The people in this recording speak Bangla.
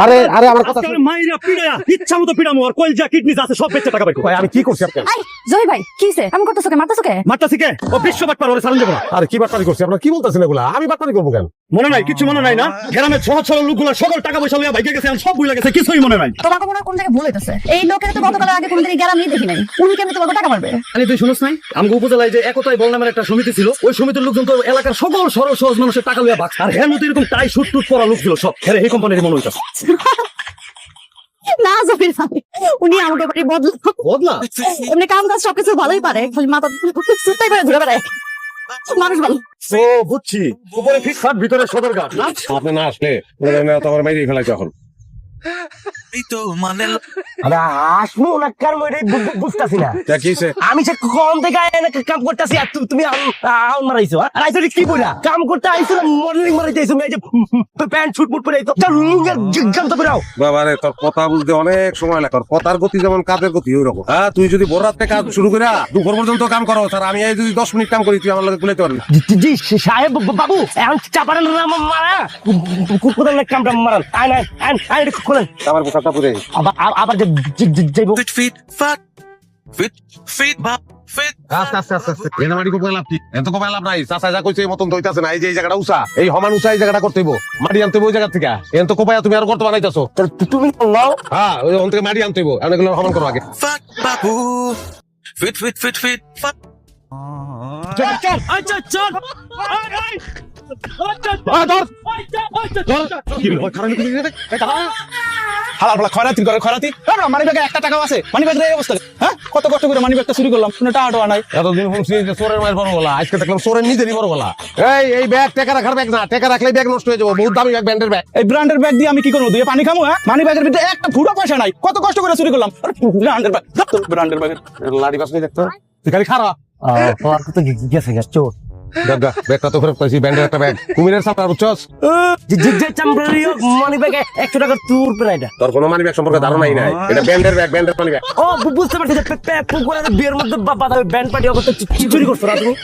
আরে আরে আমার কথা আমি কি করছি আপনার? জয় ভাই কি হইছে? এমন করতেছো কে? মারতেছো কে? আরে কি বাটপারি করছি আপনারা কি বলতেছেন এগুলা? আমি বাটপারি করবো কেন? মনে নাই কিছু মনে নাই না? গ্রামের সহজ সরল লোকগুলো সকল টাকা পয়সা লইয়া ভাইকে গেছে সব ভুলে গেছে কিছুই মনে নাই। তোমাকে মনে হয় কোন জায়গায় ভুল হইতেছে। এই লোকের তো গতকাল আগে কোন দিন গ্রামে দেখি নাই। উনি কেমন তোমাকে টাকা মারবে? আরে তুই শুনছ নাই আমগো উপজেলায় যে একতাই বল নামের একটা সমিতি ছিল, ওই সমিতির লোকজন তো এলাকার সকল সরল সহজ মানুষের টাকা লইয়া ভাগছে। আর হ্যাঁ মতো এরকম টাই শুট টুট পরা লোক ছিল সব হেরে এই কোম্পানির মনে হইতাছে। না জহির ভাই, উনি আমাকে বাড়ি বদলা এমনি কাম কাজ সবকিছু ভালোই পারে, খালি মাথা সুতাই করে ঘুরে বেড়ায়। মানুষ ভালো। ও বুঝছি, উপরে ফিটফাট ভিতরে সদরঘাট না? আপনি না আসলে তোমার মেয়েই ফেলাইছে এখন। আরে আসবো না কার মরে বুঝতাছি না। তা কি হইছে? আমি সে কম থেকে কাম করতেছি আর তুমি আউন মারাইছো। আর আইছো কি বইলা কাম করতে আইছো মডেলিং মারাইতে আইছো। এই যে প্যান্ট শুট মুট পরে আইছো চল লুঙ্গের জিজ্ঞাম তো বেরাও। বাবারে তোর কথা বুঝতে অনেক সময় লাগে। তোর কথার গতি যেমন কাজের গতি ওই রকম। হ্যাঁ তুই যদি ভোর রাতে কাজ শুরু করে দুপুর পর্যন্ত কাম করো, স্যার আমি এই যদি 10 মিনিট কাম করি তুই আমার লগে কুলাইতে পারবি? জি সাহেব বাবু এখন চাপারেন না মারা কোথায় কামটা মারান। আইন আইন আইন আইন খোলেন আমার পোশাকটা পরে আবার যাইব। আস্তে আস্তে আস্তে আস্তে এনে মাটি কোপাই লাভ কি? এত কোপাই লাভ নাই। চাচা যা কইছে এই মতন দইতাছে না। এই যে এই জায়গাটা উঁচা, এই সমান উঁচা এই জায়গাটা করতে হইব। মাটি আনতে হইব ওই জায়গা থেকে। এন তো কোপায়া তুমি আর করতে বানাইতাছো। তুমি নাও হ্যাঁ ওই ওখান থেকে মাটি আনতে হইব। এখন এগুলো সমান করো আগে। খয়রাতি করে খয়রাতি মানি ব্যাগে 1 টাকাও আছে। মানি ব্যাগের এই অবস্থা, হ্যাঁ কত কষ্ট করে মানি ব্যাগটা চুরি করলাম, কোনো টাকা নাই। এতদিন শুনছি যে চোরের মায়ের বড় গলা, আজকে দেখলাম চোরের নিজেরই বড় গলা। এই ব্যাগ টাকা রাখার ব্যাগ না, টাকা রাখলে ব্যাগ নষ্ট হয়ে যাবো। বহুত দামি ব্যাগ, ব্র্যান্ডের ব্যাগ। এই ব্র্যান্ডের ব্যাগ দিয়ে আমি কি করবো? দিয়ে পানি খামো? হ্যাঁ মানি ব্যাগের ভিতরে একটা ফুটা পয়সা নাই, কত কষ্ট করে চুরি করলাম। ব্র্যান্ডের ব্যাগ, ব্র্যান্ডের ব্যাগের লাড়ি বাস নেই দেখতো, তুই খালি খারা। তোমার তো গেছে চোর ব্যাগটা তো ফেরত পাইছি, ব্র্যান্ডের একটা ব্যাগ। কুমিরের সাপড়া বুঝছস? যে চামড়ারি মানি ব্যাগে 100 টাকার তুর পেরাইটা। তোর কোনো মানি ব্যাগ সম্পর্কে ধারণাই নাই। এটা ব্র্যান্ডের ব্যাগ, ব্র্যান্ডের মানি ব্যাগ। ও বুঝতে পারছি যে পুকুরের বিয়ের মধ্যে বাবা ব্যান্ড পার্টি করতে চুরি করছো না তুমি?